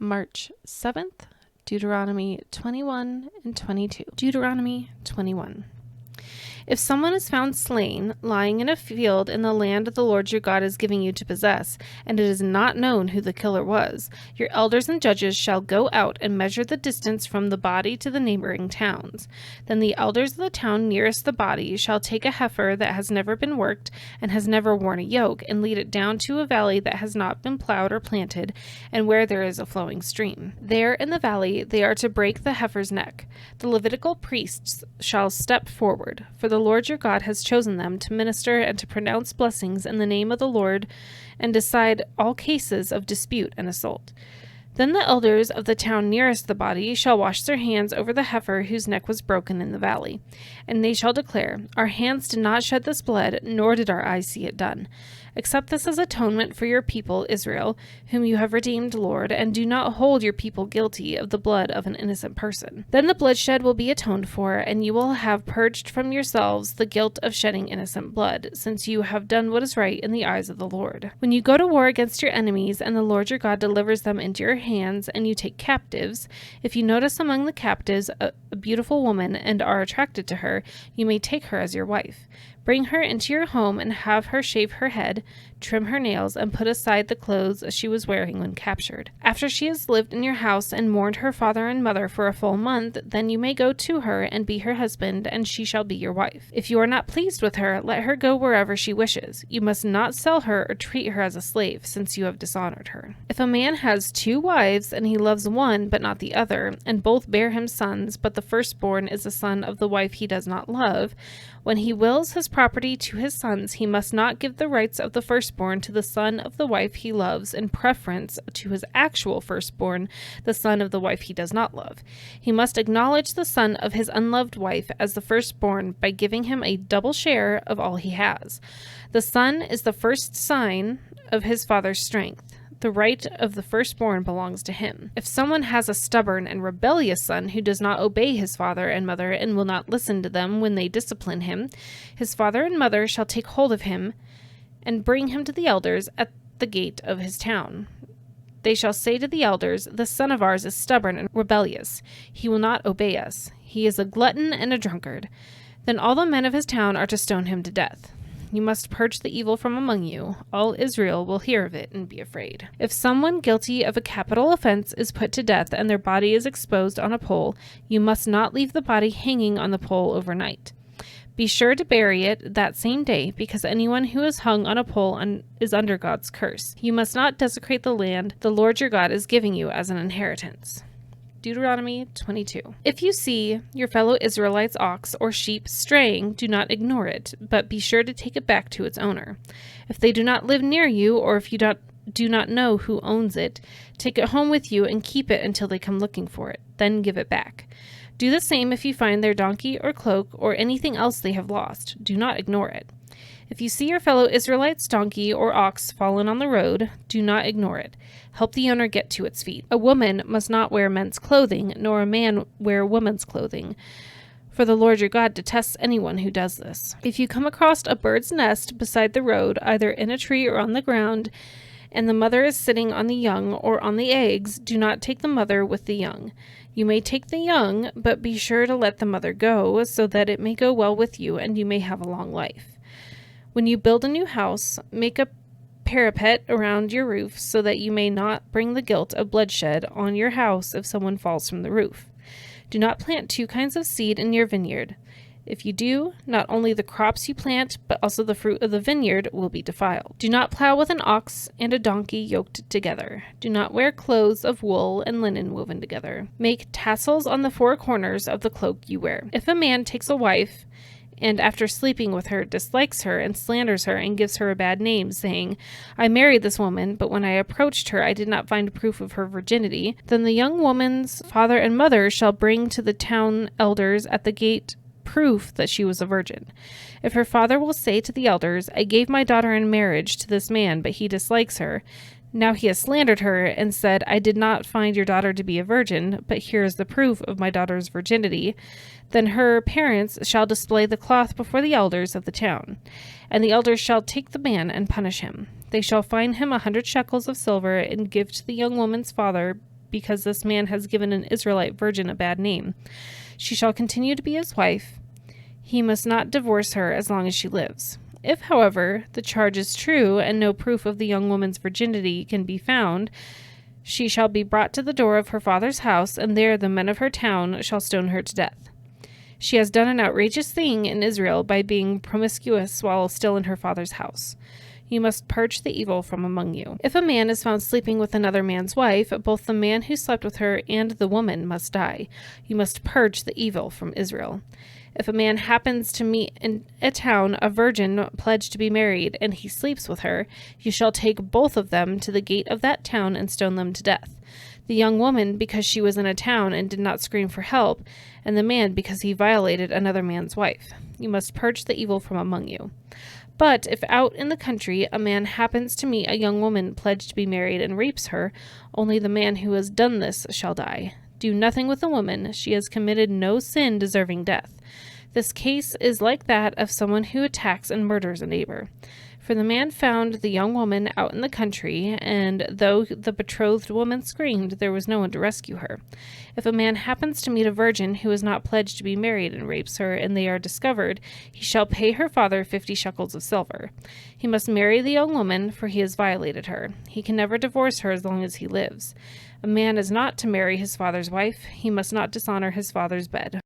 March 7th, Deuteronomy 21 and 22. Deuteronomy 21. If someone is found slain, lying in a field in the land the Lord your God is giving you to possess, and it is not known who the killer was, your elders and judges shall go out and measure the distance from the body to the neighboring towns. Then the elders of the town nearest the body shall take a heifer that has never been worked and has never worn a yoke, and lead it down to a valley that has not been plowed or planted, and where there is a flowing stream. There in the valley they are to break the heifer's neck. The Levitical priests shall step forward, for the Lord your God has chosen them to minister and to pronounce blessings in the name of the Lord and decide all cases of dispute and assault. Then the elders of the town nearest the body shall wash their hands over the heifer whose neck was broken in the valley, and they shall declare, Our hands did not shed this blood, nor did our eyes see it done. Accept this as atonement for your people Israel, whom you have redeemed, Lord, and do not hold your people guilty of the blood of an innocent person. Then the bloodshed will be atoned for, and you will have purged from yourselves the guilt of shedding innocent blood, since you have done what is right in the eyes of the Lord. When you go to war against your enemies, and the Lord your God delivers them into your hands, and you take captives, if you notice among the captives a beautiful woman and are attracted to her, you may take her as your wife. Bring her into your home and have her shave her head, trim her nails, and put aside the clothes she was wearing when captured. After she has lived in your house and mourned her father and mother for a full month, then you may go to her and be her husband, and she shall be your wife. If you are not pleased with her, let her go wherever she wishes. You must not sell her or treat her as a slave, since you have dishonored her. If a man has 2 wives, and he loves one but not the other, and both bear him sons, but the firstborn is the son of the wife he does not love, when he wills his property to his sons, he must not give the rights of the firstborn to the son of the wife he loves in preference to his actual firstborn, the son of the wife he does not love. He must acknowledge the son of his unloved wife as the firstborn by giving him a double share of all he has. The son is the first sign of his father's strength. The right of the firstborn belongs to him. If someone has a stubborn and rebellious son who does not obey his father and mother and will not listen to them when they discipline him, his father and mother shall take hold of him and bring him to the elders at the gate of his town. They shall say to the elders, This son of ours is stubborn and rebellious. He will not obey us. He is a glutton and a drunkard. Then all the men of his town are to stone him to death. You must purge the evil from among you. All Israel will hear of it and be afraid. If someone guilty of a capital offense is put to death and their body is exposed on a pole, you must not leave the body hanging on the pole overnight. Be sure to bury it that same day, because anyone who is hung on a pole is under God's curse. You must not desecrate the land the Lord your God is giving you as an inheritance. Deuteronomy 22. If you see your fellow Israelites' ox or sheep straying, do not ignore it, but be sure to take it back to its owner. If they do not live near you, or if you do not know who owns it, take it home with you and keep it until they come looking for it. Then give it back. Do the same if you find their donkey or cloak or anything else they have lost. Do not ignore it. If you see your fellow Israelites' donkey or ox fallen on the road, do not ignore it. Help the owner get to its feet. A woman must not wear men's clothing, nor a man wear woman's clothing, for the Lord your God detests anyone who does this. If you come across a bird's nest beside the road, either in a tree or on the ground, and the mother is sitting on the young or on the eggs, do not take the mother with the young. You may take the young, but be sure to let the mother go, so that it may go well with you and you may have a long life. When you build a new house, make a parapet around your roof so that you may not bring the guilt of bloodshed on your house if someone falls from the roof. Do not plant 2 kinds of seed in your vineyard. If you do, not only the crops you plant, but also the fruit of the vineyard will be defiled. Do not plow with an ox and a donkey yoked together. Do not wear clothes of wool and linen woven together. Make tassels on the 4 corners of the cloak you wear. If a man takes a wife, and after sleeping with her dislikes her and slanders her and gives her a bad name, saying, I married this woman, but when I approached her I did not find proof of her virginity, then the young woman's father and mother shall bring to the town elders at the gate proof that she was a virgin. If her father will say to the elders, I gave my daughter in marriage to this man, but he dislikes her, now he has slandered her and said, I did not find your daughter to be a virgin, but here is the proof of my daughter's virginity, then her parents shall display the cloth before the elders of the town, and the elders shall take the man and punish him. They shall fine him 100 shekels of silver and give to the young woman's father because this man has given an Israelite virgin a bad name. She shall continue to be his wife. He must not divorce her as long as she lives. If, however, the charge is true and no proof of the young woman's virginity can be found, she shall be brought to the door of her father's house, and there the men of her town shall stone her to death. She has done an outrageous thing in Israel by being promiscuous while still in her father's house. You must purge the evil from among you. If a man is found sleeping with another man's wife, both the man who slept with her and the woman must die. You must purge the evil from Israel. If a man happens to meet in a town a virgin pledged to be married, and he sleeps with her, you shall take both of them to the gate of that town and stone them to death. The young woman, because she was in a town and did not scream for help, and the man, because he violated another man's wife. You must purge the evil from among you. But if out in the country a man happens to meet a young woman pledged to be married and rapes her, only the man who has done this shall die. Do nothing with the woman. She has committed no sin deserving death. This case is like that of someone who attacks and murders a neighbor. For the man found the young woman out in the country, and though the betrothed woman screamed, there was no one to rescue her. If a man happens to meet a virgin who is not pledged to be married and rapes her, and they are discovered, he shall pay her father 50 shekels of silver. He must marry the young woman, for he has violated her. He can never divorce her as long as he lives. A man is not to marry his father's wife. He must not dishonor his father's bed.